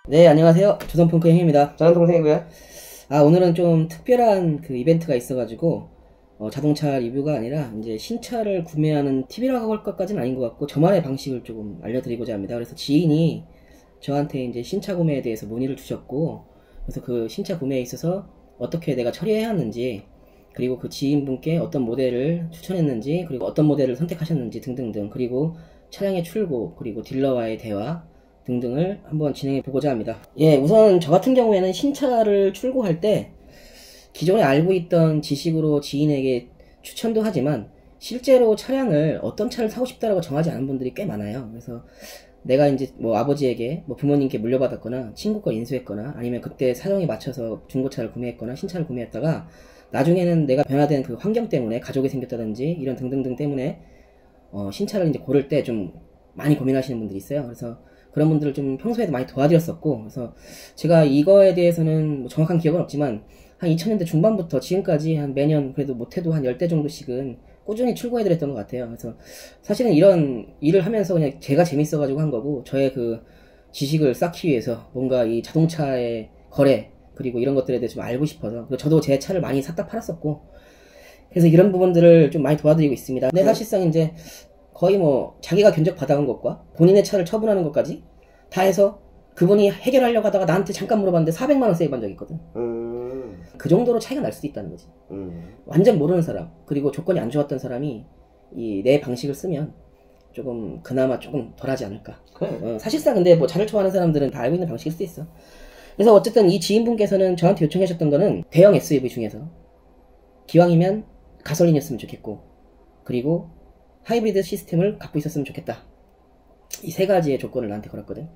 네, 안녕하세요. 조선펑크 형입니다. 저는 동생이고요. 오늘은 좀 특별한 그 이벤트가 있어가지고, 자동차 리뷰가 아니라, 이제 신차를 구매하는 팁이라고 할 것까지는 아닌 것 같고, 저만의 방식을 조금 알려드리고자 합니다. 그래서 지인이 저한테 이제 신차 구매에 대해서 문의를 주셨고, 그래서 그 신차 구매에 있어서 어떻게 내가 처리해야 하는지, 그리고 그 지인분께 어떤 모델을 추천했는지, 그리고 어떤 모델을 선택하셨는지 등등등, 그리고 차량의 출고, 그리고 딜러와의 대화, 등등을 한번 진행해 보고자 합니다. 예, 우선 저 같은 경우에는 신차를 출고할 때 기존에 알고 있던 지식으로 지인에게 추천도 하지만 실제로 차량을 어떤 차를 사고 싶다라고 정하지 않은 분들이 꽤 많아요. 그래서 내가 이제 뭐 아버지에게 뭐 부모님께 물려받았거나 친구 거 인수했거나 아니면 그때 사정에 맞춰서 중고차를 구매했거나 신차를 구매했다가 나중에는 내가 변화된 그 환경 때문에 가족이 생겼다든지 이런 등등등 때문에 신차를 이제 고를 때 좀 많이 고민하시는 분들이 있어요. 그래서 그런 분들을 좀 평소에도 많이 도와드렸었고, 그래서 제가 이거에 대해서는 뭐 정확한 기억은 없지만 한 2000년대 중반부터 지금까지 한 매년 그래도 못해도 한 10대 정도씩은 꾸준히 출고해드렸던 것 같아요. 그래서 사실은 이런 일을 하면서 그냥 제가 재밌어가지고 한 거고, 저의 그 지식을 쌓기 위해서 뭔가 이 자동차의 거래 그리고 이런 것들에 대해서 좀 알고 싶어서, 그리고 저도 제 차를 많이 샀다 팔았었고, 그래서 이런 부분들을 좀 많이 도와드리고 있습니다. 근데 사실상 이제 거의 뭐 자기가 견적 받아온 것과 본인의 차를 처분하는 것까지 다 해서 그분이 해결하려고 하다가 나한테 잠깐 물어봤는데 400만원 세이브한 적이 있거든. 그 정도로 차이가 날 수도 있다는 거지. 완전 모르는 사람, 그리고 조건이 안 좋았던 사람이 이 내 방식을 쓰면 조금 그나마 조금 덜하지 않을까. 그래. 사실상 근데 뭐 차를 좋아하는 사람들은 다 알고 있는 방식일 수도 있어. 그래서 어쨌든 이 지인분께서는 저한테 요청하셨던 거는 대형 SUV 중에서 기왕이면 가솔린이었으면 좋겠고, 그리고 하이브리드 시스템을 갖고 있었으면 좋겠다. 이 세 가지의 조건을 나한테 걸었거든.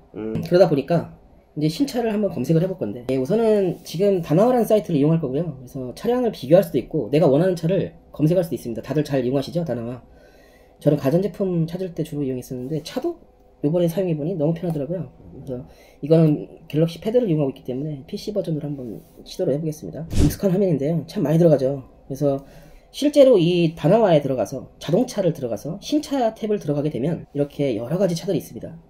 그러다 보니까 이제 신차를 한번 검색을 해볼 건데, 우선은 지금 다나와라는 사이트를 이용할 거고요. 그래서 차량을 비교할 수도 있고 내가 원하는 차를 검색할 수도 있습니다. 다들 잘 이용하시죠, 다나와? 저는 가전제품 찾을 때 주로 이용했었는데 차도 요번에 사용해보니 너무 편하더라고요. 그래서 이거는 갤럭시 패드를 이용하고 있기 때문에 PC 버전으로 한번 시도를 해보겠습니다. 익숙한 화면인데요, 참 많이 들어가죠. 그래서 실제로 이 다나와에 들어가서 자동차를 들어가서 신차 탭을 들어가게 되면 이렇게 여러가지 차들이 있습니다.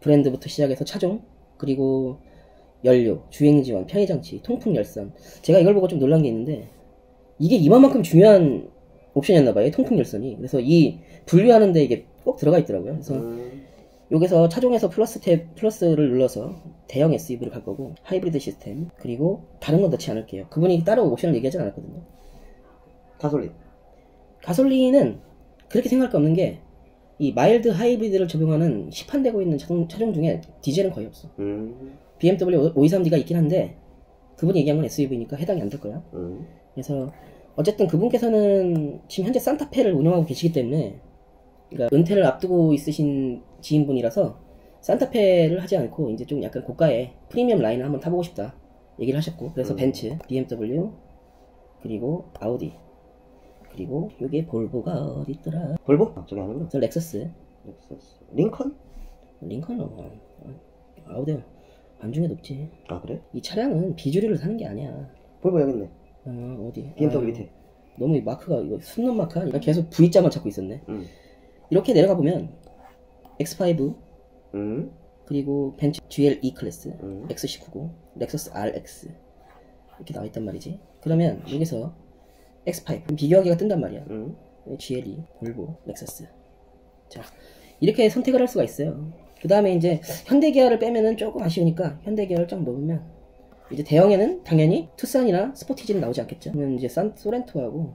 브랜드부터 시작해서 차종, 그리고 연료, 주행지원, 편의장치, 통풍열선. 제가 이걸 보고 좀 놀란 게 있는데 이게 이만큼 중요한 옵션이었나봐요, 통풍열선이. 그래서 이 분류하는데 이게 꼭 들어가 있더라고요. 그래서 여기서 차종에서 플러스를 눌러서 대형 SUV를 갈 거고, 하이브리드 시스템, 그리고 다른 건 넣지 않을게요. 그분이 따로 옵션을 얘기하진 않았거든요. 가솔린은 그렇게 생각할 게 없는 게, 이 마일드 하이브리드를 적용하는 시판되고 있는 차종 중에 디젤은 거의 없어. BMW 523D가 있긴 한데 그분이 얘기한 건 SUV니까 해당이 안 될 거야. 그래서 어쨌든 그분께서는 지금 현재 산타페를 운영하고 계시기 때문에, 그러니까 은퇴를 앞두고 있으신 지인분이라서 산타페를 하지 않고 이제 좀 약간 고가의 프리미엄 라인을 한번 타보고 싶다 얘기를 하셨고, 그래서 벤츠, BMW, 그리고 아우디, 그리고 여기에 볼보가 어디 있더라? 볼보? 저기 아니구나. 저 렉서스. 링컨? 링컨은 아우디 안중에 높지. 아, 그래? 이 차량은 비주류를 사는 게 아니야. 볼보 여기 있네. 어디? BMW 밑에. 너무 이 마크가 이거 순놈 마크 아니야? 계속 V자만 찾고 있었네. 이렇게 내려가 보면 X5, 그리고 벤츠 GLE 클래스, XC90, 렉서스 RX 이렇게 나와 있단 말이지. 그러면 여기서 X5 비교하기가 뜬단 말이야. GLE, 볼보, 렉서스. 자, 이렇게 선택을 할 수가 있어요. 그 다음에 이제 현대기아를 빼면은 조금 아쉬우니까 현대기아를 좀 넣으면, 이제 대형에는 당연히 투싼이나 스포티지는 나오지 않겠죠. 그러면 이제 소렌토하고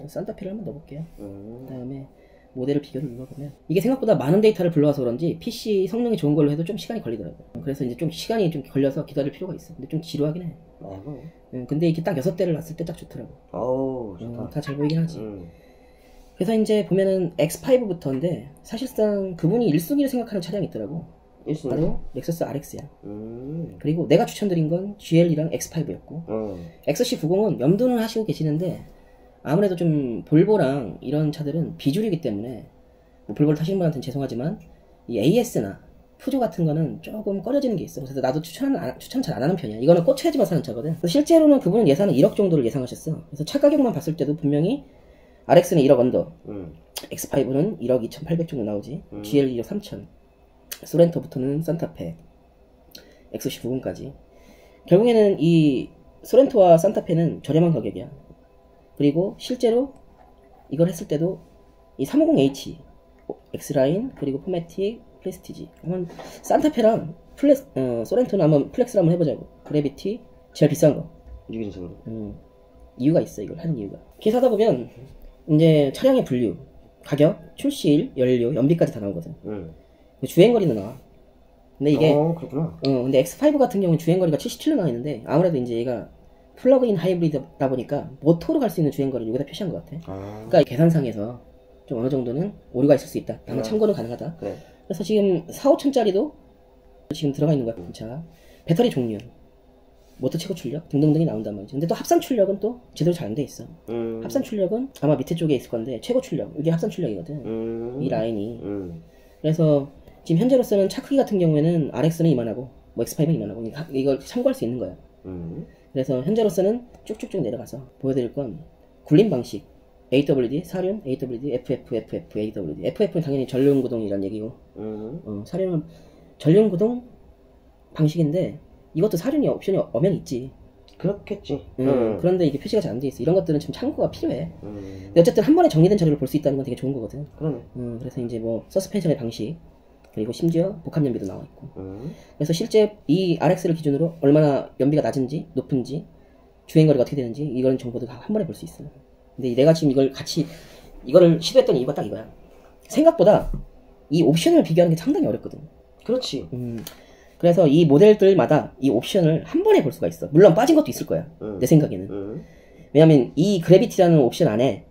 산타페를 한번 넣어볼게요. 그 다음에 모델을 비교를 눌러보면 이게 생각보다 많은 데이터를 불러와서 그런지 PC 성능이 좋은 걸로 해도 좀 시간이 걸리더라고요. 그래서 이제 좀 시간이 좀 걸려서 기다릴 필요가 있어. 근데 좀 지루하긴 해. 근데 이게 딱 6대를 놨을 때 딱 좋더라고. 어우, 좋다. 다 잘 보이긴 하지. 그래서 이제 보면은 X5부터인데 사실상 그분이 1순위를 생각하는 차량이 있더라고. 1순위? 바로 렉서스 RX야. 그리고 내가 추천드린 건 GLE랑 X5였고, XC90은 염두는 하시고 계시는데 아무래도 좀 볼보랑 이런 차들은 비주류이기 때문에, 뭐 볼보를 타시는 분한테는 죄송하지만 이 AS나 푸조 같은 거는 조금 꺼려지는 게 있어. 그래서 나도 추천 잘 안 하는 편이야. 이거는 꽂혀야지만 사는 차거든. 실제로는 그분은 예산은 1억 정도를 예상하셨어. 그래서 차 가격만 봤을 때도 분명히 RX는 1억 언더, X5는 1억 2,800 정도 나오지, GL 1억 3천, 소렌토부터는 산타페, X19까지. 결국에는 이 소렌토와 산타페는 저렴한 가격이야. 그리고 실제로 이걸 했을 때도 이 350H, X라인, 그리고 포매틱, 프레스티지. 한번 산타페랑 소렌토는 한번 플렉스를 한번 해보자고. 그래비티, 제일 비싼 거. 유기적으로. 이유가 있어, 이걸 하는 이유가. 이렇게 사다 보면 이제 차량의 분류, 가격, 출시일, 연료, 연비까지 다 나오거든. 주행거리는 나와. 근데 이게 그렇구나. 근데 X5 같은 경우는 주행거리가 77로 나와 있는데 아무래도 이제 얘가 플러그인 하이브리드다 보니까 모터로 갈 수 있는 주행거리를 여기다 표시한 것 같아. 그러니까 계산상에서 좀 어느 정도는 오류가 있을 수 있다. 다만 참고는 가능하다. 그래. 그래서 지금 4,5천짜리도 지금 들어가 있는 거야. 자, 배터리 종류, 모터 최고 출력 등등등이 나온단 말이죠. 근데 또 합산 출력은 또 제대로 잘 안 돼 있어. 합산 출력은 아마 밑에 쪽에 있을 건데 최고 출력, 이게 합산 출력이거든. 이 라인이. 그래서 지금 현재로서는 차 크기 같은 경우에는 RX는 이만하고 뭐 X5는 이만하고 이걸 참고할 수 있는 거야. 그래서 현재로서는 쭉쭉쭉 내려가서 보여드릴 건 굴림 방식, AWD, 사륜, AWD, FF, FF, AWD. FF는 당연히 전륜구동이란 얘기고, 사륜은 전륜구동 방식인데 이것도 사륜이 옵션이 엄연히 있지. 그렇겠지. 그런데 이게 표시가 잘 안 돼 있어. 이런 것들은 좀 참고가 필요해. 근데 어쨌든 한 번에 정리된 자료를 볼 수 있다는 건 되게 좋은 거거든. 그러네. 그래서 이제 뭐 서스펜션의 방식, 그리고 심지어 복합 연비도 나와 있고. 그래서 실제 이 RX를 기준으로 얼마나 연비가 낮은지, 높은지, 주행거리가 어떻게 되는지 이런 정보도 다 한 번에 볼 수 있어. 근데 내가 지금 이거를 시도했던 이유가 딱 이거야. 생각보다 이 옵션을 비교하는 게 상당히 어렵거든. 그렇지. 그래서 이 모델들마다 이 옵션을 한 번에 볼 수가 있어. 물론 빠진 것도 있을 거야. 내 생각에는. 왜냐면 이 그래비티라는 옵션 안에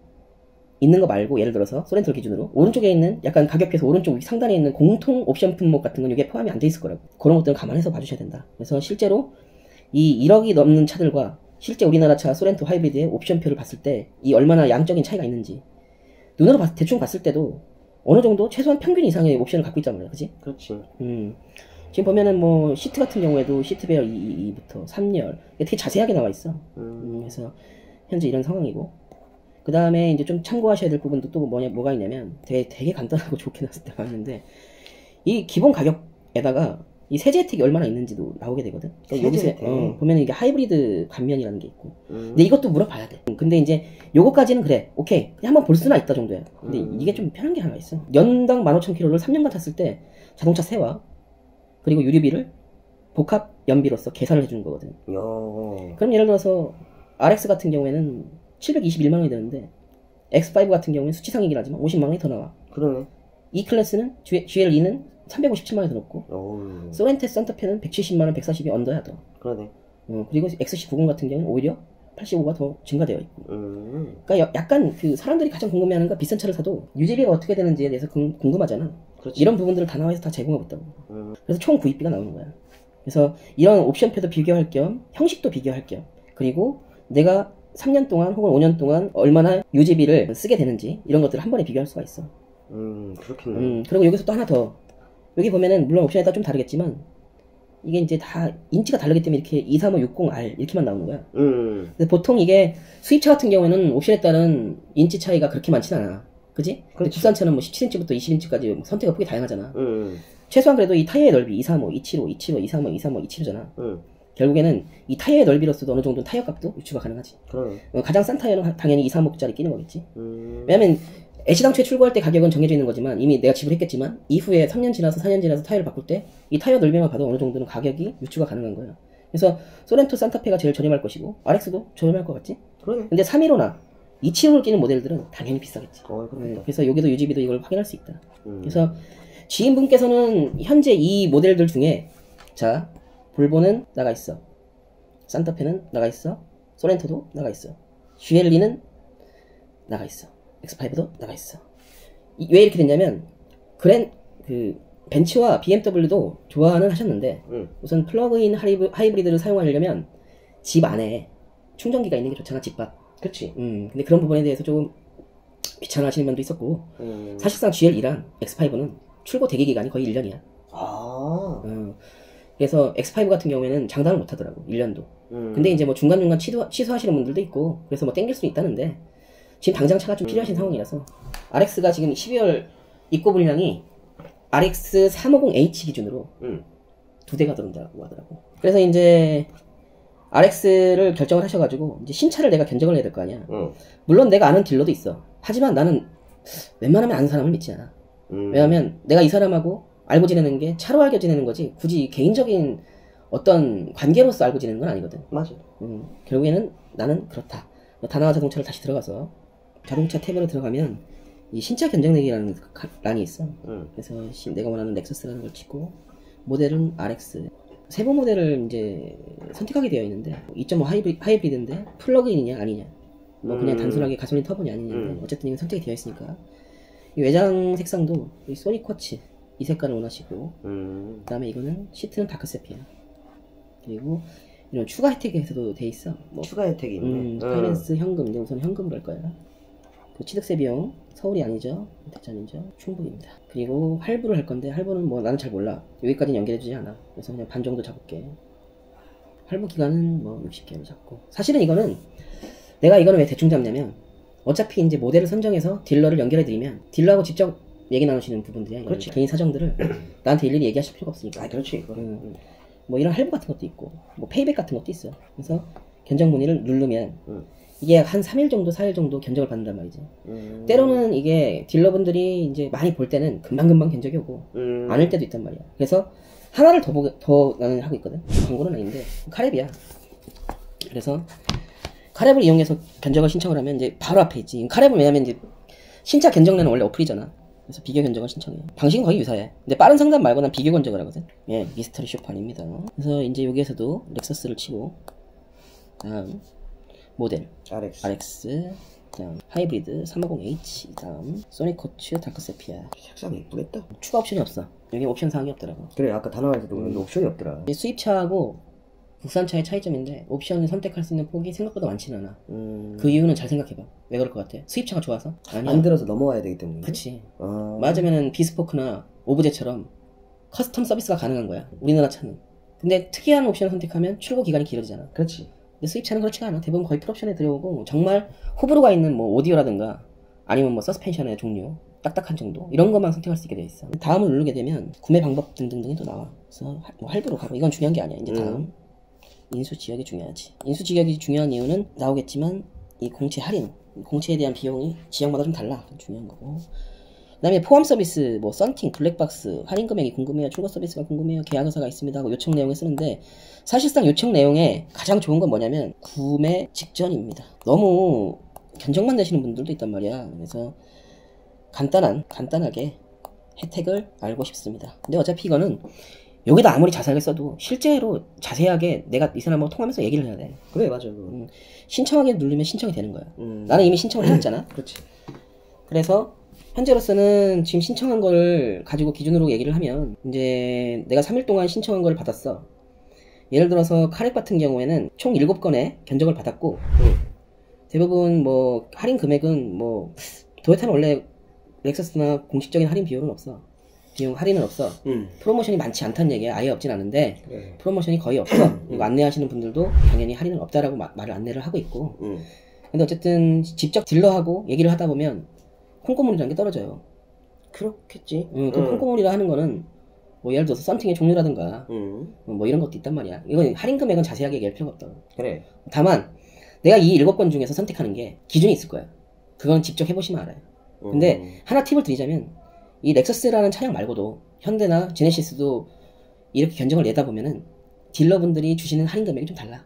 있는 거 말고, 예를 들어서 소렌토를 기준으로 오른쪽에 있는 약간 가격표에서 오른쪽 상단에 있는 공통 옵션 품목 같은 건 이게 포함이 안 돼 있을 거라고. 그런 것들은 감안해서 봐주셔야 된다. 그래서 실제로 이 1억이 넘는 차들과 실제 우리나라 차 소렌토 하이브리드의 옵션표를 봤을 때 이 얼마나 양적인 차이가 있는지 눈으로 대충 봤을 때도 어느 정도 최소한 평균 이상의 옵션을 갖고 있단 말이야. 그치? 그렇지. 지금 보면은 뭐 시트 같은 경우에도 시트 배열 2부터 3열 되게 자세하게 나와 있어. 그래서 현재 이런 상황이고, 그 다음에 이제 좀 참고하셔야 될 부분도 또 뭐가 있냐면 되게 간단하고 좋게 나왔을 때가 있는데, 이 기본 가격에다가 이 세제 혜택이 얼마나 있는지도 나오게 되거든. 여기서 보면 이게 하이브리드 감면이라는 게 있고, 근데 이것도 물어봐야 돼. 근데 이제 요거까지는 그래, 오케이, 그냥 한번 볼 수나 있다 정도야. 근데 이게 좀 편한 게 하나 있어. 연당 15,000km를 3년간 탔을 때 자동차 세와 그리고 유류비를 복합 연비로서 계산을 해주는 거거든. 그럼 예를 들어서 RX 같은 경우에는 721만 원이 되는데 X5 같은 경우는 수치상이긴 하지만 50만 원이 더 나와. 그러네. E 클래스는 GL2는 357만 원이 더 높고, 소렌토 산타페는 170만 원, 140이 언더야 더. 그러네. 그리고 XC90 같은 경우는 오히려 85가 더 증가되어 있고. 그러니까 약간 그 사람들이 가장 궁금해하는 건 비싼 차를 사도 유지비가 어떻게 되는지에 대해서 궁금하잖아. 그렇지. 이런 부분들을 다 나와서 다 제공하고 있다고. 그래서 총 구입비가 나오는 거야. 그래서 이런 옵션표도 비교할 겸 형식도 비교할 겸, 그리고 내가 3년 동안 혹은 5년 동안 얼마나 유지비를 쓰게 되는지 이런 것들을 한 번에 비교할 수가 있어. 그렇겠네. 그리고 여기서 또 하나 더, 여기 보면은 물론 옵션에 따라 좀 다르겠지만 이게 이제 다 인치가 다르기 때문에 이렇게 23560R 이렇게만 나오는 거야. 근데 보통 이게 수입차 같은 경우에는 옵션에 따른 인치 차이가 그렇게 많진 않아. 그지? 근데 국산차는 뭐 17인치부터 20인치까지 선택의 폭이 다양하잖아. 최소한 그래도 이 타이어의 넓이 235, 275, 275, 235, 235, 275잖아. 결국에는 이 타이어의 넓이로서도 어느 정도 타이어 값도 유추가 가능하지. 그러네. 가장 싼 타이어는 당연히 235짜리 끼는 거겠지. 왜냐면 애시당초에 출고할 때 가격은 정해져 있는 거지만 이미 내가 지불했겠지만 이후에 3년 지나서 4년 지나서 타이어를 바꿀 때 이 타이어 넓이만 봐도 어느 정도는 가격이 유추가 가능한 거야. 그래서 소렌토 산타페가 제일 저렴할 것이고 RX도 저렴할 것 같지? 그러네. 근데 315나 275를 끼는 모델들은 당연히 비싸겠지. 그렇겠다. 그래서 여기도 유지비도 이걸 확인할 수 있다. 그래서 지인분께서는 현재 이 모델들 중에, 자, 볼보는 나가 있어, 산타페는 나가 있어, 소렌토도 나가 있어, GLE는 나가 있어, X5도 나가 있어. 왜 이렇게 됐냐면 벤츠와 BMW도 좋아는 하셨는데 우선 플러그인 하이브리드를 사용하려면 집 안에 충전기가 있는 게 좋잖아, 집 밖. 그치. 근데 그런 부분에 대해서 조금 귀찮아하시는 면도 있었고, 사실상 GL2랑 X5는 출고 대기 기간이 거의 1년이야. 그래서 X5 같은 경우에는 장담을 못 하더라고, 1년도. 근데 이제 뭐 중간중간 취소하시는 분들도 있고, 그래서 뭐 땡길 수 있다는데, 지금 당장 차가 좀 필요하신 상황이라서, RX가 지금 12월 입고 분량이 RX 350H 기준으로 2대가 들어온다고 하더라고. 그래서 이제 RX를 결정을 하셔가지고 이제 신차를 내가 견적을 내야 될 거 아니야. 물론 내가 아는 딜러도 있어. 하지만 나는 웬만하면 아는 사람을 믿지 않아. 왜냐면 내가 이 사람하고 알고 지내는 게 차로 알고 지내는 거지 굳이 개인적인 어떤 관계로서 알고 지내는 건 아니거든. 맞아. 결국에는 나는 그렇다. 다나와 자동차를 다시 들어가서 자동차 탭으로 들어가면 이 신차 견적내기라는 란이 있어. 그래서 내가 원하는 렉서스라는 걸 찍고 모델은 RX. 세부 모델을 이제 선택하게 되어 있는데 2.5 하이브리드인데 플러그인이냐 아니냐 뭐 그냥 단순하게 가솔린 터보냐 아니냐 어쨌든 이건 선택이 되어 있으니까 이 외장 색상도 이 소닉 쿼츠 이 색깔을 원하시고 그 다음에 이거는 시트는 다크세피야. 그리고 이런 추가 혜택에서도 돼 있어. 뭐 추가 혜택이 있네. 파이낸스 현금 이제 우선 현금으로 할 거야. 그 취득세 비용 서울이 아니죠. 대전이죠. 충북입니다. 그리고 할부를 할 건데 할부는 뭐 나는 잘 몰라. 여기까지는 연결해주지 않아. 그래서 그냥 반 정도 잡을게. 할부 기간은 뭐 60개로 잡고. 사실은 이거는 내가 이거는 왜 대충 잡냐면 어차피 이제 모델을 선정해서 딜러를 연결해드리면 딜러하고 직접 얘기 나누시는 부분들이야. 그렇지. 개인 사정들을 나한테 일일이 얘기하실 필요가 없으니까. 아, 그렇지. 뭐 이런 할부 같은 것도 있고 뭐 페이백 같은 것도 있어. 그래서 견적 문의를 누르면 이게 한 3일 정도 4일 정도 견적을 받는단 말이지. 때로는 이게 딜러분들이 이제 많이 볼 때는 금방금방 견적이 오고 안 올 때도 있단 말이야. 그래서 하나를 더 나는 하고 있거든. 광고는 아닌데 카랩이야. 그래서 카랩을 이용해서 견적을 신청을 하면 이제 바로 앞에 있지. 카랩은 왜냐면 이제 신차 견적내는 원래 어플이잖아. 그래서 비교 견적을 신청해. 방식은 거의 유사해. 근데 빠른 상담 말고 난 비교 견적을 하거든. 예, 미스터리 쇼판입니다. 그래서 이제 여기에서도 렉서스를 치고 다음 모델 RX 그다음 하이브리드 350H 다음 소닉 코츠 다크세피아. 색상 예쁘겠다. 추가 옵션이 없어. 여기 옵션 사항이 없더라고. 그래 아까 단어에서도 옵션이 없더라. 수입차하고 국산차의 차이점인데 옵션을 선택할 수 있는 폭이 생각보다 많지는 않아. 그 이유는 잘 생각해봐. 왜 그럴 것 같아? 수입차가 좋아서? 아니야. 안 들어서 넘어와야 되기 때문에. 그치. 맞으면은 비스포크나 오브제처럼 커스텀 서비스가 가능한 거야. 우리나라 차는. 근데 특이한 옵션을 선택하면 출고 기간이 길어지잖아. 그렇지. 근데 수입차는 그렇지가 않아. 대부분 거의 풀옵션에 들어오고 정말 호불호가 있는 뭐 오디오라든가 아니면 뭐 서스펜션의 종류 딱딱한 정도 이런 것만 선택할 수 있게 돼 있어. 다음을 누르게 되면 구매 방법 등등등이 또 나와. 그래서 뭐 할부로 가고 이건 중요한 게 아니야. 이제 다음 인수 지역이 중요하지. 인수 지역이 중요한 이유는 나오겠지만 이 공채 할인, 공채에 대한 비용이 지역마다 좀 달라. 중요한 거고. 그다음에 포함 서비스, 뭐 썬팅, 블랙박스, 할인 금액이 궁금해요, 출고 서비스가 궁금해요, 계약 의사가 있습니다 하고 요청 내용을 쓰는데 사실상 요청 내용에 가장 좋은 건 뭐냐면 구매 직전입니다. 너무 견적만 내시는 분들도 있단 말이야. 그래서 간단하게 혜택을 알고 싶습니다. 근데 어차피 이거는 여기다 아무리 자세하게 써도 실제로 자세하게 내가 이 사람하고 통하면서 얘기를 해야 돼. 그래 맞아. 신청하게 누르면 신청이 되는 거야. 나는 이미 신청을 해놨잖아. 그렇지. 그래서 현재로서는 지금 신청한 걸 가지고 기준으로 얘기를 하면 이제 내가 3일 동안 신청한 걸 받았어. 예를 들어서 카렉 같은 경우에는 총 7건의 견적을 받았고 대부분 뭐 할인 금액은 뭐 도요타는 원래 렉서스나 공식적인 할인 비용은 없어. 비용 할인은 없어. 프로모션이 많지 않다는 얘기야. 아예 없진 않은데 그래. 프로모션이 거의 없어. 그리고 안내하시는 분들도 당연히 할인은 없다라고 말을 안내를 하고 있고 근데 어쨌든 직접 딜러하고 얘기를 하다 보면 콩고물이라는 게 떨어져요. 그렇겠지. 그 콩고물이라 하는 거는 뭐 예를 들어서 썬팅의 종류라든가 뭐 이런 것도 있단 말이야. 이건 할인 금액은 자세하게 얘기할 필요가 없다. 그래. 다만 내가 이 7건 중에서 선택하는 게 기준이 있을 거야. 그건 직접 해보시면 알아요. 근데 하나 팁을 드리자면 이 렉서스라는 차량 말고도 현대나 제네시스도 이렇게 견적을 내다 보면은 딜러분들이 주시는 할인 금액이 좀 달라.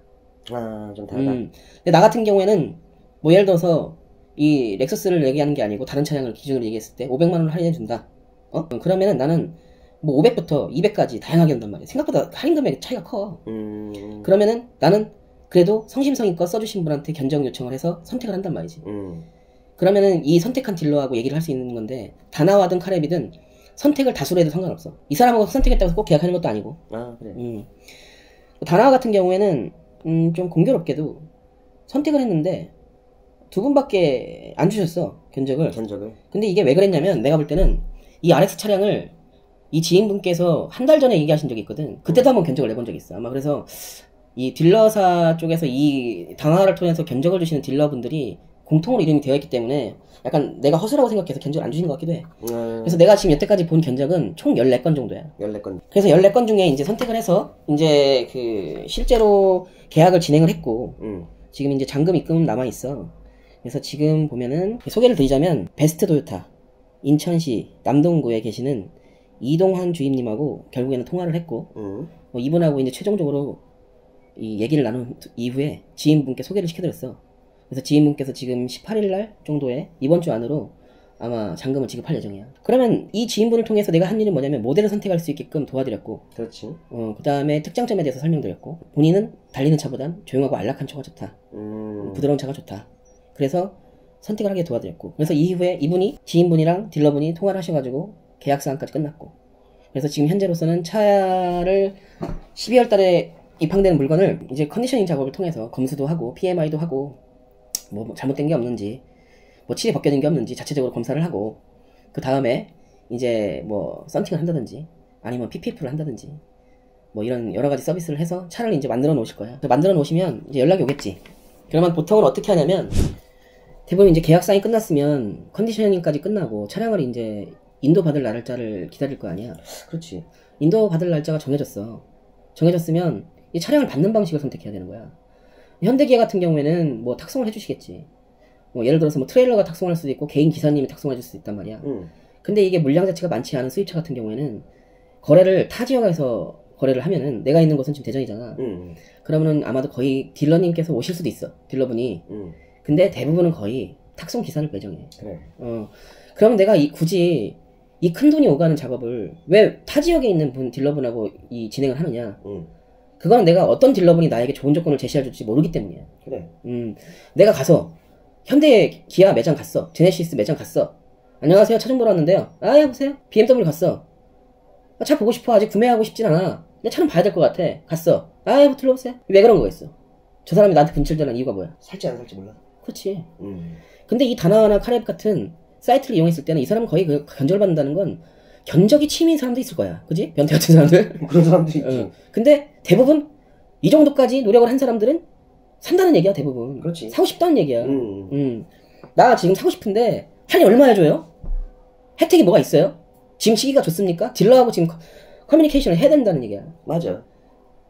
아, 좀 달라. 근데 나 같은 경우에는 뭐 예를 들어서 이 렉서스를 얘기하는 게 아니고 다른 차량을 기준으로 얘기했을 때 500만 원을 할인해 준다. 그러면은 나는 뭐 500부터 200까지 다양하게 한단 말이야. 생각보다 할인 금액 차이가 커. 그러면은 나는 그래도 성심성의껏 써주신 분한테 견적 요청을 해서 선택을 한단 말이지. 그러면은 이 선택한 딜러하고 얘기를 할 수 있는 건데 다나와든 카랩이든 선택을 다수로 해도 상관없어. 이 사람하고 선택했다고 해서 꼭 계약하는 것도 아니고. 아, 그래. 다나와 같은 경우에는 좀 공교롭게도 선택을 했는데 2분밖에 안 주셨어. 견적을. 근데 이게 왜 그랬냐면 내가 볼 때는 이 RX 차량을 이 지인분께서 한 달 전에 얘기하신 적이 있거든. 그때도 한번 견적을 내본 적이 있어. 아마 그래서 이 딜러사 쪽에서 이 다나와를 통해서 견적을 주시는 딜러분들이 공통으로 이름이 되어 있기 때문에 약간 내가 허술하고 생각해서 견적을 안 주신 것 같기도 해. 그래서 내가 지금 여태까지 본 견적은 총 14건 정도야. 14건. 그래서 14건 중에 이제 선택을 해서 이제 그 실제로 계약을 진행을 했고 지금 이제 잔금 입금 남아 있어. 그래서 지금 보면은 소개를 드리자면 베스트 도요타 인천시 남동구에 계시는 이동환 주임님하고 결국에는 통화를 했고 이분하고 이제 최종적으로 이 얘기를 나눈 이후에 지인분께 소개를 시켜드렸어. 그래서 지인분께서 지금 18일날 정도에 이번 주 안으로 아마 잔금을 지급할 예정이야. 그러면 이 지인분을 통해서 내가 한 일은 뭐냐면 모델을 선택할 수 있게끔 도와드렸고, 그렇지. 그 다음에 특장점에 대해서 설명드렸고, 본인은 달리는 차보단 조용하고 안락한 차가 좋다. 부드러운 차가 좋다. 그래서 선택을 하게 도와드렸고, 그래서 이후에 이분이 지인분이랑 딜러분이 통화를 하셔가지고 계약사항까지 끝났고, 그래서 지금 현재로서는 차를 12월 달에 입항되는 물건을 이제 컨디셔닝 작업을 통해서 검수도 하고 PMI도 하고 뭐 잘못된 게 없는지 뭐 칠이 벗겨진 게 없는지 자체적으로 검사를 하고 그 다음에 이제 뭐 썬팅을 한다든지 아니면 PPF를 한다든지 뭐 이런 여러 가지 서비스를 해서 차를 이제 만들어 놓으실 거야. 만들어 놓으시면 이제 연락이 오겠지. 그러면 보통은 어떻게 하냐면 대부분 이제 계약상이 끝났으면 컨디셔닝까지 끝나고 차량을 이제 인도 받을 날짜를 기다릴 거 아니야. 그렇지. 인도 받을 날짜가 정해졌어. 정해졌으면 이 차량을 받는 방식을 선택해야 되는 거야. 현대기아 같은 경우에는 뭐 탁송을 해주시겠지. 뭐 예를 들어서 뭐 트레일러가 탁송할 수도 있고 개인 기사님이 탁송해줄 수 있단 말이야. 근데 이게 물량 자체가 많지 않은 수입차 같은 경우에는 거래를 타 지역에서 거래를 하면은 내가 있는 곳은 지금 대전이잖아. 그러면은 아마도 거의 딜러님께서 오실 수도 있어. 딜러분이. 근데 대부분은 거의 탁송 기사를 배정해. 그래. 그러면 내가 굳이 이 큰 돈이 오가는 작업을 왜 타 지역에 있는 딜러분하고 이 진행을 하느냐. 그거는 내가 어떤 딜러분이 나에게 좋은 조건을 제시해줄지 모르기 때문이야. 그래. 내가 가서 현대 기아 매장 갔어. 제네시스 매장 갔어. 안녕하세요. 차 좀 보러 왔는데요. 아, 여보세요. BMW 갔어. 차 보고 싶어. 아직 구매하고 싶진 않아. 근데 차는 봐야 될 것 같아. 갔어. 아, 여보 들러오세요. 왜 그런 거겠어? 저 사람이 나한테 분칠되는 이유가 뭐야? 살지 안 살지 몰라. 그렇지. 근데 이 다나와나 카랩 같은 사이트를 이용했을 때는 이 사람은 거의 그 견적을 받는다는 건 견적이 취미인 사람도 있을 거야. 그지? 변태 같은 사람들. 그런 사람도 있지. 근데 대부분 이 정도까지 노력을 한 사람들은 산다는 얘기야, 대부분. 그렇지. 사고 싶다는 얘기야. 나 지금 사고 싶은데 할인 얼마 해줘요? 혜택이 뭐가 있어요? 지금 시기가 좋습니까? 딜러하고 지금 커뮤니케이션을 해야 된다는 얘기야. 맞아.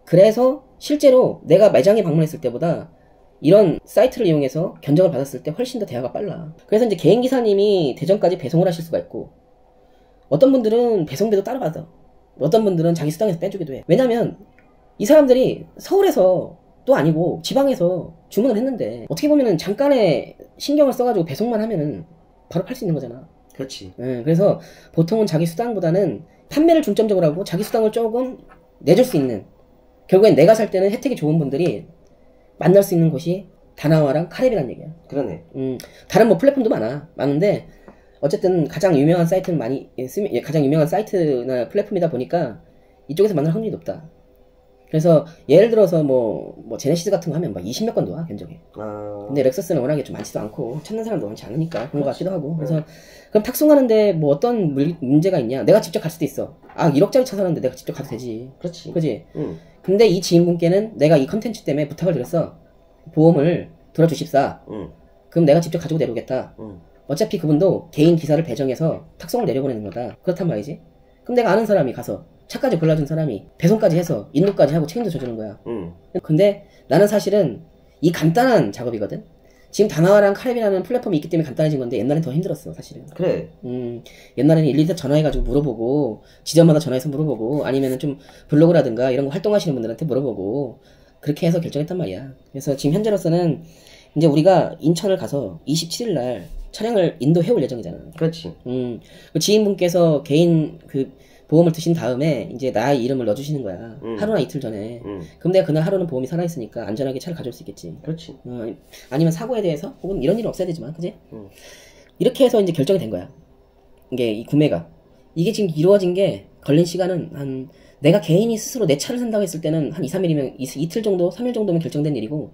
그래서 실제로 내가 매장에 방문했을 때보다 이런 사이트를 이용해서 견적을 받았을 때 훨씬 더 대화가 빨라. 그래서 이제 개인 기사님이 대전까지 배송을 하실 수가 있고 어떤 분들은 배송비도 따로 받아. 어떤 분들은 자기 수당에서 빼주기도 해. 왜냐면 이 사람들이 서울에서 또 아니고 지방에서 주문을 했는데 어떻게 보면은 잠깐의 신경을 써가지고 배송만 하면은 바로 팔 수 있는 거잖아. 그렇지. 그래서 보통은 자기 수당보다는 판매를 중점적으로 하고 자기 수당을 조금 내줄 수 있는, 결국엔 내가 살 때는 혜택이 좋은 분들이 만날 수 있는 곳이 다나와랑 카랩이란 얘기야. 그러네. 다른 뭐 플랫폼도 많은데 어쨌든 가장 유명한 사이트는 가장 유명한 사이트나 플랫폼이다 보니까 이쪽에서 만날 확률이 높다. 그래서 예를 들어서 뭐 제네시스 같은 거 하면 막 20몇 건도 와 견적에. 근데 렉서스는 워낙에 좀 많지도 않고 찾는 사람도 많지 않으니까 그런 거 같기도 하고. 그래서 그럼 탁송하는데 뭐 어떤 문제가 있냐? 내가 직접 갈 수도 있어. 아 1억짜리 차 사는데 내가 직접 가도 되지. 그렇지. 그지? 근데 이 지인분께는 내가 이 컨텐츠 때문에 부탁을 드렸어. 보험을 들어주십사. 그럼 내가 직접 가지고 내려오겠다. 어차피 그분도 개인 기사를 배정해서 탁송을 내려보내는 거다. 그렇단 말이지. 그럼 내가 아는 사람이 가서 차까지 골라준 사람이 배송까지 해서 인도까지 하고 책임져 줘주는 거야. 근데 나는 사실은 이 간단한 작업이거든. 지금 다나와랑 카랩이라는 플랫폼이 있기 때문에 간단해진 건데 옛날엔 더 힘들었어 사실은. 그래. 옛날에는 일일이 전화해가지고 물어보고 지점마다 전화해서 물어보고 아니면은 좀 블로그라든가 이런 거 활동하시는 분들한테 물어보고 그렇게 해서 결정했단 말이야. 그래서 지금 현재로서는 이제 우리가 인천을 가서 27일날 차량을 인도해올 예정이잖아. 그렇지. 그 지인분께서 개인 그 보험을 드신 다음에 이제 나의 이름을 넣어주시는 거야. 하루나 이틀 전에. 그럼 내가 그날 하루는 보험이 살아있으니까 안전하게 차를 가져올 수 있겠지. 그렇지. 아니면 사고에 대해서 혹은 이런 일은 없어야 되지만, 그지? 이렇게 해서 이제 결정이 된 거야. 이게 이 구매가. 이게 지금 이루어진 게 걸린 시간은 내가 개인이 스스로 내 차를 산다고 했을 때는 한 2, 3일이면 이틀 정도, 3일 정도면 결정된 일이고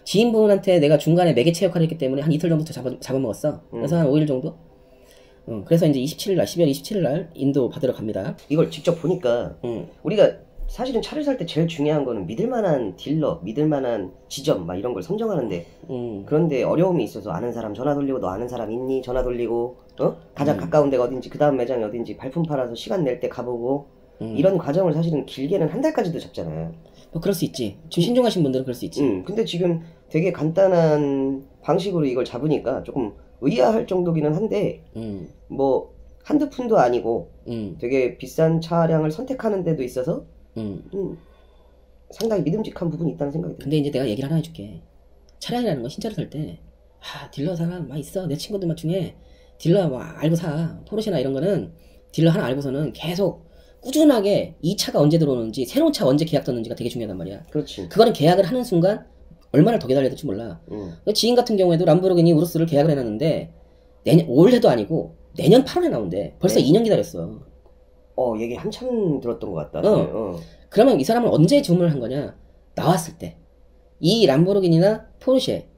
지인분한테 내가 중간에 매개체 역할을 했기 때문에 한 이틀 정도 더 잡아먹었어. 그래서 한 5일 정도? 그래서 이제 12월 27일 날 인도 받으러 갑니다. 이걸 직접 보니까 우리가 사실은 차를 살 때 제일 중요한 거는 믿을 만한 딜러, 믿을 만한 지점 막 이런 걸 선정하는데 그런데 어려움이 있어서 아는 사람 전화 돌리고 너 아는 사람 있니? 전화 돌리고 가장 가까운 데가 어딘지 그 다음 매장이 어딘지 발품 팔아서 시간 낼 때 가보고 이런 과정을 사실은 길게는 한 달까지도 잡잖아요. 뭐 그럴 수 있지. 좀 신중하신 분들은 그럴 수 있지. 근데 지금 되게 간단한 방식으로 이걸 잡으니까 조금 의아할 정도기는 한데 뭐 한두 푼도 아니고 되게 비싼 차량을 선택하는 데도 있어서 상당히 믿음직한 부분이 있다는 생각이 들어요. 근데 이제 내가 얘기를 하나 해줄게. 차량이라는 건 신차를 살 때, 딜러 사람 막 있어. 내 친구들 중에 딜러 뭐 알고 사. 포르쉐나 이런 거는 딜러 하나 알고서는 계속 꾸준하게 이 차가 언제 들어오는지, 새로운 차 언제 계약 떴는지가 되게 중요하단 말이야. 그렇지. 그거는 계약을 하는 순간 얼마나 더 기다려야 될지 몰라. 지인 같은 경우에도 람보르기니 우루스를 계약을 해놨는데 올해도 아니고 내년 8월에 나온대. 벌써 네. 2년 기다렸어. 얘기 한참 들었던 것 같다. 그러면 이 사람은 언제 주문을 한 거냐? 나왔을 때. 이 람보르기니나 포르쉐,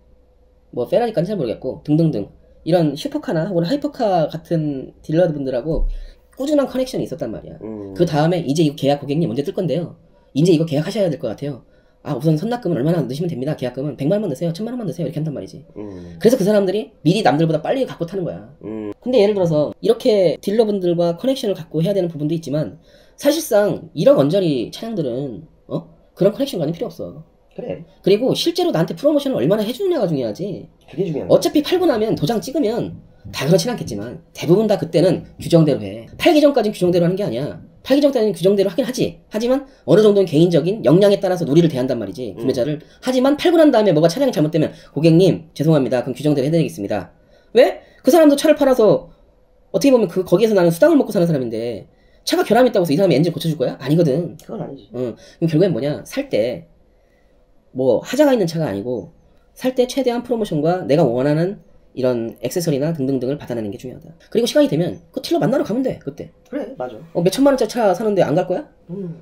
뭐 페라리까지는 잘 모르겠고 등등등 이런 슈퍼카나 혹은 하이퍼카 같은 딜러분들하고 꾸준한 커넥션이 있었단 말이야. 그 다음에 이제 이거 계약 고객님 언제 뜰 건데요? 이제 이거 계약하셔야 될 것 같아요. 우선 선납금은 얼마나 넣으시면 됩니다. 계약금은 100만 원만 넣으세요. 1000만 원만 넣으세요. 이렇게 한단 말이지. 그래서 그 사람들이 미리 남들보다 빨리 갖고 타는 거야. 근데 예를 들어서 이렇게 딜러분들과 커넥션을 갖고 해야 되는 부분도 있지만 사실상 1억 원짜리 차량들은 그런 커넥션과는 필요 없어. 그래. 그리고 실제로 나한테 프로모션을 얼마나 해주느냐가 중요하지. 그게 중요한 거야. 어차피 팔고 나면 도장 찍으면 다 그렇진 않겠지만 대부분 다 그때는 규정대로 해. 팔기 전까지는 규정대로 하는 게 아니야. 팔기 전까지는 규정대로 하긴 하지. 하지만 어느 정도는 개인적인 역량에 따라서 놀이를 대한단 말이지. 구매자를. 하지만 팔고 난 다음에 뭐가 차량이 잘못되면 고객님 죄송합니다. 그럼 규정대로 해드리겠습니다. 왜? 그 사람도 차를 팔아서 어떻게 보면 거기에서 나는 수당을 먹고 사는 사람인데 차가 결함이 있다고 해서 이 사람이 엔진 고쳐줄 거야? 아니거든. 그건 아니지. 그럼 결국엔 뭐냐? 살 때 뭐 하자가 있는 차가 아니고 살 때 최대한 프로모션과 내가 원하는 이런 액세서리나 등등등을 받아내는 게 중요하다. 그리고 시간이 되면 그 딜러 만나러 가면 돼. 그때. 그래, 맞아. 몇 천만 원짜리 차 사는데 안 갈 거야?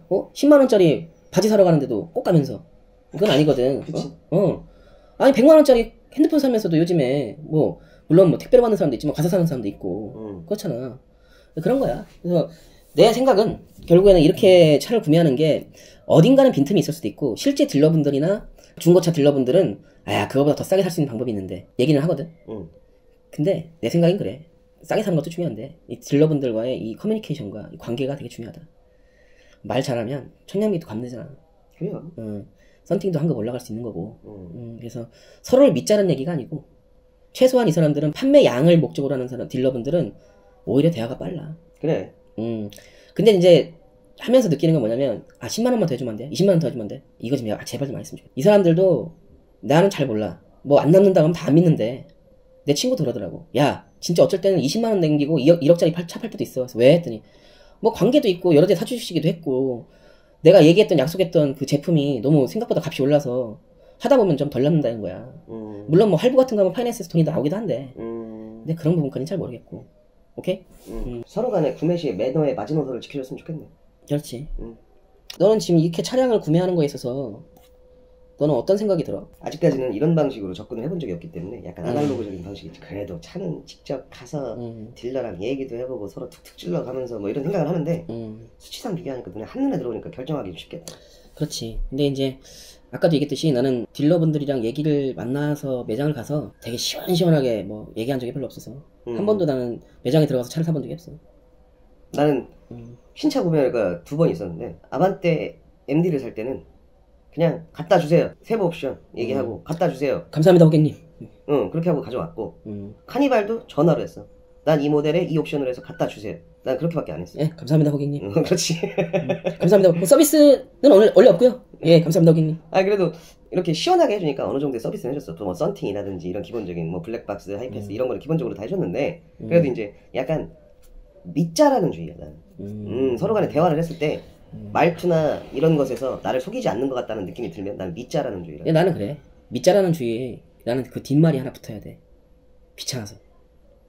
10만 원짜리 바지 사러 가는데도 꼭 가면서. 그건 아니거든. 그치. 아니 100만 원짜리 핸드폰 사면서도 요즘에 뭐 물론 뭐 택배로 받는 사람도 있지만 가서 사는 사람도 있고 그렇잖아. 그런 거야. 그래서 내 생각은 결국에는 이렇게 차를 구매하는 게 어딘가는 빈틈이 있을 수도 있고 실제 딜러분들이나 중고차 딜러분들은 그거보다 더 싸게 살 수 있는 방법이 있는데 얘기는 하거든. 근데 내 생각엔 그래. 싸게 사는 것도 중요한데 이 딜러분들과의 이 커뮤니케이션과 이 관계가 되게 중요하다. 말 잘하면 천냥비도 갚내잖아. 그래요. 썬팅도 한급 올라갈 수 있는 거고. 그래서 서로를 믿자는 얘기가 아니고 최소한 이 사람들은 판매 양을 목적으로 하는 사람 딜러분들은 오히려 대화가 빨라. 그래. 근데 이제 하면서 느끼는 건 뭐냐면 10만 원만 더 해주면 안 돼? 20만 원 더 해주면 안 돼? 이거 좀 제발 좀 안 했으면 좋겠어. 이 사람들도 나는 잘 몰라. 뭐 안 남는다고 하면 다 안 믿는데 내 친구도 그러더라고. 야 진짜 어쩔 때는 20만 원 남기고 1억짜리 차 팔 때도 있어. 그래서 왜? 했더니 뭐 관계도 있고 여러 대 사주시기도 했고 내가 얘기했던 약속했던 그 제품이 너무 생각보다 값이 올라서 하다 보면 좀 덜 남는다는 거야. 물론 뭐 할부 같은 거 하면 파이낸스에서 돈이 나오기도 한데 근데 그런 부분까지는 잘 모르겠고. 오케이? 서로 간에 구매 시에 매너의 마지노선을 지켜줬으면 좋겠네. 그렇지. 너는 지금 이렇게 차량을 구매하는 거에 있어서 너는 어떤 생각이 들어? 아직까지는 이런 방식으로 접근을 해본 적이 없기 때문에 약간 아날로그적인 방식이지. 그래도 차는 직접 가서 딜러랑 얘기도 해보고 서로 툭툭 찔러가면서 뭐 이런 생각을 하는데 수치상 비교하니까 눈에 한눈에 들어오니까 결정하기 쉽겠다. 그렇지. 근데 이제 아까도 얘기했듯이 나는 딜러분들이랑 얘기를 만나서 매장을 가서 되게 시원시원하게 뭐 얘기한 적이 별로 없어서 한 번도 나는 매장에 들어가서 차를 사본 적이 없어. 나는 신차 구매가 2번 있었는데 아반떼 MD를 살 때는 그냥 갖다 주세요. 세부 옵션 얘기하고 갖다 주세요. 감사합니다 고객님. 그렇게 하고 가져왔고 카니발도 전화로 했어. 난 이 모델에 이 옵션으로 해서 갖다 주세요. 난 그렇게밖에 안 했어. 예, 감사합니다 고객님. 그렇지. 감사합니다. 뭐 서비스는 원래 없고요. 예, 감사합니다 고객님. 그래도 이렇게 시원하게 해주니까 어느 정도의 서비스는 해줬어. 또 뭐 썬팅이라든지 이런 기본적인 뭐 블랙박스, 하이패스 이런 거는 기본적으로 다 해줬는데 그래도 이제 약간 믿자라는 주의야 나는. 서로 간에 대화를 했을 때 말투나 이런 것에서 나를 속이지 않는 것 같다는 느낌이 들면 난 믿자라는 주의라. 나는 그래. 믿자라는 주의에 나는 그 뒷말이 하나 붙어야 돼. 귀찮아서.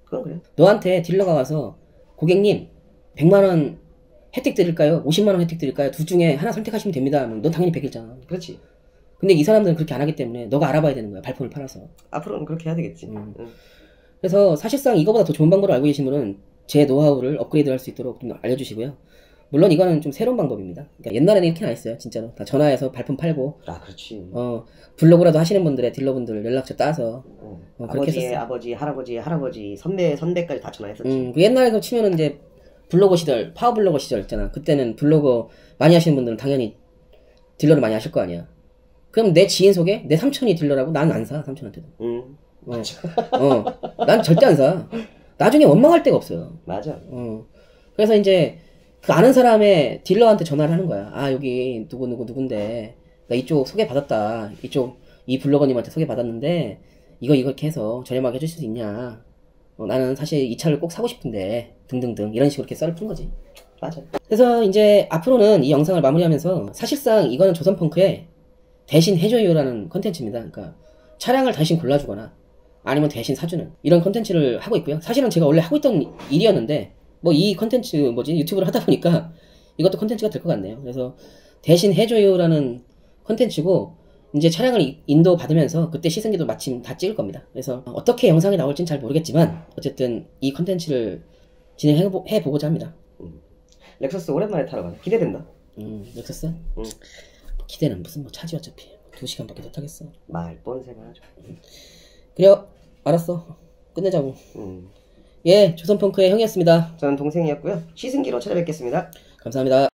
그건 그래. 너한테 딜러가 와서 고객님 100만원 혜택 드릴까요? 50만원 혜택 드릴까요? 둘 중에 하나 선택하시면 됩니다. 넌 당연히 100이잖아. 그렇지. 근데 이 사람들은 그렇게 안 하기 때문에 너가 알아봐야 되는 거야. 발품을 팔아서. 앞으로는 그렇게 해야 되겠지. 그래서 사실상 이거보다 더 좋은 방법을 알고 계신 분은 제 노하우를 업그레이드 할 수 있도록 좀 알려주시고요. 물론 이거는 좀 새로운 방법입니다. 그러니까 옛날에는 이렇게는 안 했어요. 진짜로 다 전화해서 발품 팔고 아, 그렇지. 블로그라도 하시는 분들의 딜러분들 연락처 따서 그렇게 아버지의 했었어요. 아버지, 할아버지의 할아버지, 선배까지 다 전화했었지. 그 옛날에서 치면은 이제 블로거 시절, 파워블로거 시절 있잖아. 그때는 블로거 많이 하시는 분들은 당연히 딜러를 많이 하실 거 아니야. 그럼 내 지인 속에 내 삼촌이 딜러라고? 난 안 사, 삼촌한테도. 난 절대 안 사. 나중에 원망할 데가 없어요. 맞아. 그래서 이제 그 아는 사람의 딜러한테 전화를 하는 거야. 아, 여기 누군데 나 이쪽 소개받았다. 이 블로거님한테 소개받았는데 이거 이렇게 해서 저렴하게 해주실 수 있냐. 나는 사실 이 차를 꼭 사고 싶은데 등등등 이런 식으로 이렇게 썰을 푼 거지. 맞아. 그래서 이제 앞으로는 이 영상을 마무리하면서 사실상 이거는 조선펑크의 대신 해줘요라는 컨텐츠입니다. 그러니까 차량을 대신 골라주거나 아니면 대신 사주는 이런 컨텐츠를 하고 있고요. 사실은 제가 원래 하고 있던 일이었는데 뭐 이 컨텐츠 유튜브를 하다 보니까 이것도 컨텐츠가 될 것 같네요. 그래서 대신 해줘요라는 컨텐츠고 이제 차량을 인도 받으면서 그때 시승기도 마침 다 찍을 겁니다. 그래서 어떻게 영상이 나올지는 잘 모르겠지만 어쨌든 이 컨텐츠를 진행해 보고자 합니다. 렉서스 오랜만에 타러 가네. 기대된다. 렉서스? 기대는 무슨 뭐 차지 어차피 2시간밖에 못 타겠어. 말 뻔세만 하죠. 그래요. 알았어. 끝내자고. 예, 조선펑크의 형이었습니다. 저는 동생이었고요. 시승기로 찾아뵙겠습니다. 감사합니다.